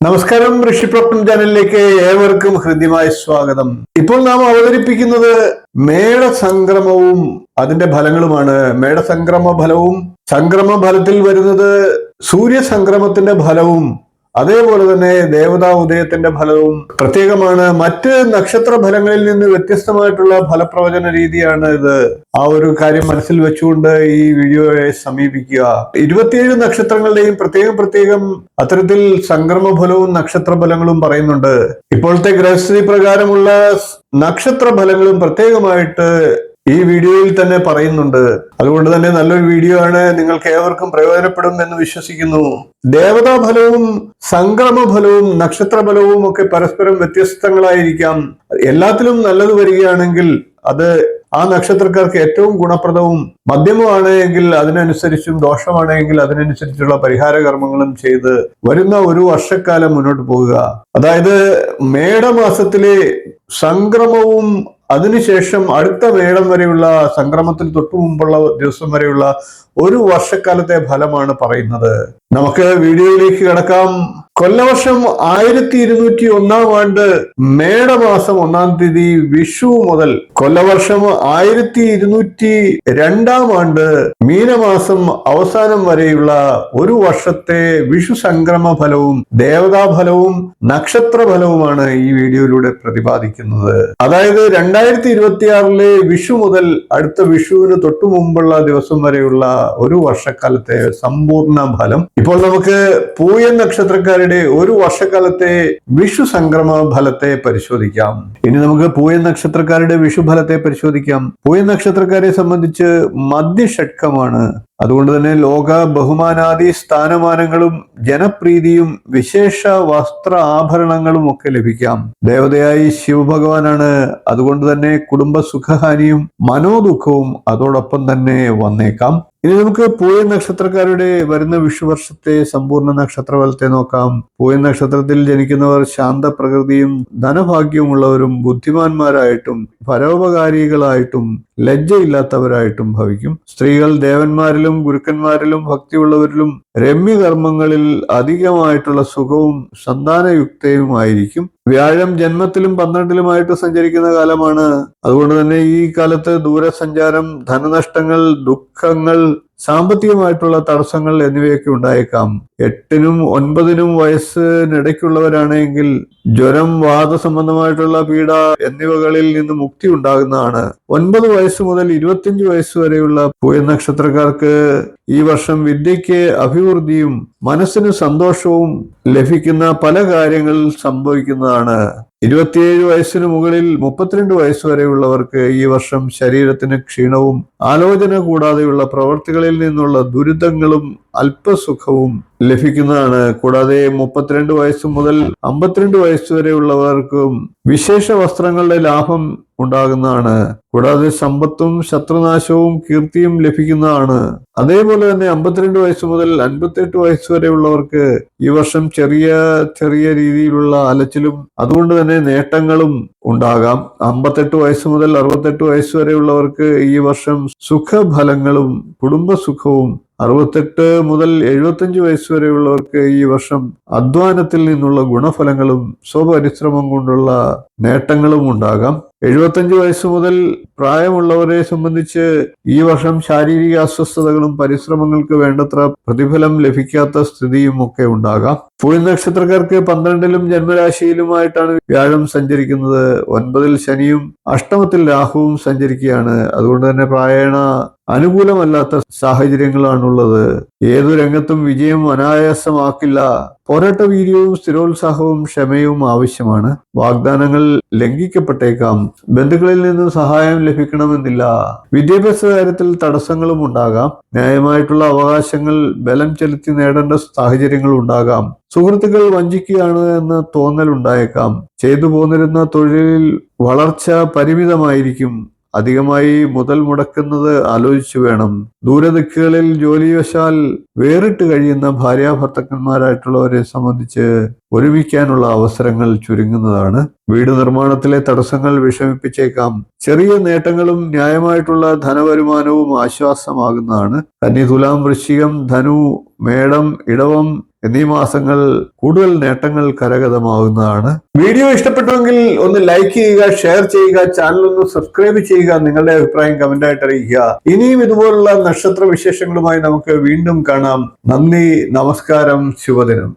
നമസ്കാരം, ഋഷിപ്രപ്നം ചാനലിലേക്ക് ഏവർക്കും ഹൃദ്യമായ സ്വാഗതം. ഇപ്പോൾ നാം അവതരിപ്പിക്കുന്നത് മേടസംക്രമവും അതിന്റെ ഫലങ്ങളുമാണ്. മേടസംക്രമ ഫലവും സംക്രമ ഫലത്തിൽ വരുന്നത് സൂര്യസംക്രമത്തിന്റെ ഫലവും അതേപോലെ തന്നെ ദേവതാ ഉദയത്തിന്റെ ഫലവും പ്രത്യേകമാണ്. മറ്റ് നക്ഷത്ര ഫലങ്ങളിൽ നിന്ന് വ്യത്യസ്തമായിട്ടുള്ള ഫലപ്രവചന രീതിയാണ് ഇത്. ആ ഒരു കാര്യം മനസ്സിൽ വെച്ചുകൊണ്ട് ഈ വീഡിയോയെ സമീപിക്കുക. 27 നക്ഷത്രങ്ങളുടെയും പ്രത്യേകം അത്തരത്തിൽ സംക്രമ ഫലവും നക്ഷത്ര ഫലങ്ങളും പറയുന്നുണ്ട്. ഇപ്പോഴത്തെ ഗ്രഹസ്ഥിതി പ്രകാരമുള്ള നക്ഷത്ര ഫലങ്ങളും പ്രത്യേകമായിട്ട് ഈ വീഡിയോയിൽ തന്നെ പറയുന്നുണ്ട്. അതുകൊണ്ട് തന്നെ നല്ലൊരു വീഡിയോ ആണ്, നിങ്ങൾക്ക് ഏവർക്കും പ്രയോജനപ്പെടും എന്ന് വിശ്വസിക്കുന്നു. ദേവതാ ഫലവും സംക്രമ ഫലവും നക്ഷത്ര ഫലവും ഒക്കെ പരസ്പരം വ്യത്യസ്തങ്ങളായിരിക്കാം. എല്ലാത്തിലും നല്ലത് വരികയാണെങ്കിൽ അത് ആ നക്ഷത്രക്കാർക്ക് ഏറ്റവും ഗുണപ്രദവും, മധ്യമമാണ് എങ്കിൽ അതിനനുസരിച്ചും, ദോഷമാണെങ്കിൽ അതിനനുസരിച്ചുള്ള പരിഹാര കർമ്മങ്ങളും ചെയ്ത് വരുന്ന ഒരു വർഷക്കാലം മുന്നോട്ട് പോവുക. അതായത് മേടമാസത്തിലെ സംക്രമവും അതിനുശേഷം അടുത്ത മേടം വരെയുള്ള സംക്രമത്തിന് തൊട്ടു മുമ്പുള്ള ദിവസം വരെയുള്ള ഒരു വർഷക്കാലത്തെ ഫലമാണ് പറയുന്നത്. നമുക്ക് വീഡിയോയിലേക്ക് കടക്കാം. കൊല്ലവർഷം 1201 ആണ്ട് മേടമാസം 1 തീയതി വിഷു മുതൽ കൊല്ലവർഷം 1202 ആണ്ട് മീനമാസം അവസാനം വരെയുള്ള ഒരു വർഷത്തെ വിഷു സംക്രമ ഫലവും ദേവതാ ഫലവും നക്ഷത്ര ഫലവുമാണ് ഈ വീഡിയോയിലൂടെ പ്രതിപാദിക്കുന്നത്. അതായത് 2026 വിഷു മുതൽ അടുത്ത വിഷുവിന് തൊട്ടു മുമ്പുള്ള ദിവസം വരെയുള്ള ഒരു വർഷക്കാലത്തെ സമ്പൂർണ്ണ ഫലം. ഇപ്പോൾ നമുക്ക് പൂയൻ നക്ഷത്രക്കാരുടെ ഒരു വർഷക്കാലത്തെ വിഷു സംക്രമ ഫലത്തെ പരിശോധിക്കാം. ഇനി നമുക്ക് പൂയൻ നക്ഷത്രക്കാരുടെ വിഷു ഫലത്തെ പരിശോധിക്കാം. പൂയൻ നക്ഷത്രക്കാരെ സംബന്ധിച്ച് മധ്യഷഡ്കമാണ്. അതുകൊണ്ട് തന്നെ ലോക ബഹുമാനാദി സ്ഥാനമാനങ്ങളും ജനപ്രീതിയും വിശേഷ വസ്ത്ര ആഭരണങ്ങളും ഒക്കെ ലഭിക്കാം. ദേവതയായി ശിവഭഗവാനാണ്. അതുകൊണ്ട് തന്നെ കുടുംബ സുഖഹാനിയും മനോദുഃഖവും അതോടൊപ്പം തന്നെ വന്നേക്കാം. ഇനി നമുക്ക് പൂയൻ നക്ഷത്രക്കാരുടെ വരുന്ന വിഷുവർഷത്തെ സമ്പൂർണ്ണ നക്ഷത്രഫലത്തെ നോക്കാം. പൂയൻ നക്ഷത്രത്തിൽ ജനിക്കുന്നവർ ശാന്തപ്രകൃതിയും ധനഭാഗ്യമുള്ളവരും ബുദ്ധിമാന്മാരായിട്ടും പരോപകാരികളായിട്ടും ലജ്ജയില്ലാത്തവരായിട്ടും ഭവിക്കും. സ്ത്രീകൾ ദേവന്മാരിലും ഗുരുക്കന്മാരിലും ഭക്തിയുള്ളവരിലും രമ്യകർമ്മങ്ങളിൽ അധികമായിട്ടുള്ള സുഖവും സന്താനയുക്തയുമായിരിക്കും. വ്യാഴം ജന്മത്തിലും 12ലുമായിട്ട് സഞ്ചരിക്കുന്ന കാലമാണ്. അതുകൊണ്ട് തന്നെ ഈ കാലത്ത് ദൂരസഞ്ചാരം, ധനനഷ്ടങ്ങൾ, ദുഃഖങ്ങൾ, സാമ്പത്തികമായിട്ടുള്ള തടസ്സങ്ങൾ എന്നിവയൊക്കെ ഉണ്ടായേക്കാം. 8നും 9നും വയസ്സിനിടയ്ക്കുള്ളവരാണെങ്കിൽ ജ്വരം, വാദസംബന്ധമായിട്ടുള്ള പീഡ എന്നിവകളിൽ നിന്ന് മുക്തി ഉണ്ടാകുന്നതാണ്. 9 വയസ്സ് മുതൽ 25 വയസ്സ് വരെയുള്ള പൂയ നക്ഷത്രക്കാർക്ക് ഈ വർഷം വിദ്യയ്ക്ക് അഭിവൃദ്ധിയും മനസ്സിന് സന്തോഷവും ലഭിക്കുന്ന പല കാര്യങ്ങൾ സംഭവിക്കുന്നതാണ്. 27 വയസ്സിന് മുകളിൽ 32 വയസ്സ് വരെയുള്ളവർക്ക് ഈ വർഷം ശരീരത്തിന് ക്ഷീണവും ആലോചന കൂടാതെയുള്ള പ്രവർത്തികളിൽ നിന്നുള്ള ദുരിതങ്ങളും അല്പസുഖവും ലഭിക്കുന്നതാണ്. കൂടാതെ 32 വയസ്സ് മുതൽ 52 വയസ്സ് വരെയുള്ളവർക്കും വിശേഷ വസ്ത്രങ്ങളുടെ ലാഭം ഉണ്ടാകുന്നതാണ്. കൂടാതെ സമ്പത്തും ശത്രുനാശവും കീർത്തിയും ലഭിക്കുന്നതാണ്. അതേപോലെ തന്നെ 52 വയസ്സ് മുതൽ 58 വയസ്സ് വരെയുള്ളവർക്ക് ഈ വർഷം ചെറിയ രീതിയിലുള്ള അലച്ചിലും അതുകൊണ്ട് തന്നെ നേട്ടങ്ങളും ഉണ്ടാകാം. 58 വയസ്സ് മുതൽ 68 വയസ്സ് വരെയുള്ളവർക്ക് ഈ വർഷം സുഖഫലങ്ങളും കുടുംബസുഖവും, 68 മുതൽ 75 വയസ്സ് വരെയുള്ളവർക്ക് ഈ വർഷം അധ്വാനത്തിൽ നിന്നുള്ള ഗുണഫലങ്ങളും സ്വപരിശ്രമം കൊണ്ടുള്ള നേട്ടങ്ങളും ഉണ്ടാകാം. 75 വയസ്സ് മുതൽ പ്രായമുള്ളവരെ സംബന്ധിച്ച് ഈ വർഷം ശാരീരിക അസ്വസ്ഥതകളും പരിശ്രമങ്ങൾക്ക് വേണ്ടത്ര പ്രതിഫലം ലഭിക്കാത്ത സ്ഥിതിയും ഒക്കെ ഉണ്ടാകാം. പൂയ നക്ഷത്രക്കാർക്ക് 12ലും ജന്മരാശിയിലുമായിട്ടാണ് വ്യാഴം സഞ്ചരിക്കുന്നത്. 9ൽ ശനിയും 8മത്തിൽ രാഹുവും സഞ്ചരിക്കുകയാണ്. അതുകൊണ്ട് തന്നെ പ്രായേണ അനുകൂലമല്ലാത്ത സാഹചര്യങ്ങളാണുള്ളത്. ഏതു രംഗത്തും വിജയം അനായാസമാക്കില്ല. പോരാട്ട വീര്യവും സ്ഥിരോത്സാഹവും ക്ഷമയും ആവശ്യമാണ്. വാഗ്ദാനങ്ങൾ ലംഘിക്കപ്പെട്ടേക്കാം. ബന്ധുക്കളിൽ നിന്ന് സഹായം ലഭിക്കണമെന്നില്ല. വിദ്യാഭ്യാസ കാര്യത്തിൽ തടസ്സങ്ങളും ഉണ്ടാകാം. ന്യായമായിട്ടുള്ള അവകാശങ്ങൾ ബലം ചെലുത്തി നേടേണ്ട സാഹചര്യങ്ങൾ ഉണ്ടാകാം. സുഹൃത്തുക്കൾ വഞ്ചിക്കുകയാണ് എന്ന തോന്നൽ ഉണ്ടായേക്കാം. ചെയ്തു പോന്നിരുന്ന തൊഴിലിൽ വളർച്ച പരിമിതമായിരിക്കും. അധികമായി മുതൽ മുടക്കുന്നത് ആലോചിച്ചു വേണം. ദൂരദിക്കുകളിൽ ജോലിവശാൽ വേറിട്ട് കഴിയുന്ന ഭാര്യാഭർത്തക്കന്മാരായിട്ടുള്ളവരെ സംബന്ധിച്ച് ഒരുമിക്കാനുള്ള അവസരങ്ങൾ ചുരുങ്ങുന്നതാണ്. വീട് നിർമ്മാണത്തിലെ തടസ്സങ്ങൾ വിഷമിപ്പിച്ചേക്കാം. ചെറിയ നേട്ടങ്ങളും ന്യായമായിട്ടുള്ള ധനവരുമാനവും ആശ്വാസമാകുന്നതാണ്. കന്നി, തുലാം, വൃശ്ചികം, ധനു, മേടം, ഇടവം എന്നീ മാസങ്ങൾ കൂടുതൽ നേട്ടങ്ങൾ കരഗതമാവുന്നതാണ്. വീഡിയോ ഇഷ്ടപ്പെട്ടുവെങ്കിൽ ഒന്ന് ലൈക്ക് ചെയ്യുക, ഷെയർ ചെയ്യുക, ചാനൽ ഒന്ന് സബ്സ്ക്രൈബ് ചെയ്യുക, നിങ്ങളുടെ അഭിപ്രായം കമന്റായിട്ട് അറിയിക്കുക. ഇനിയും ഇതുപോലുള്ള നക്ഷത്ര വിശേഷങ്ങളുമായി നമുക്ക് വീണ്ടും കാണാം. നന്ദി, നമസ്കാരം, ശുഭദിനം.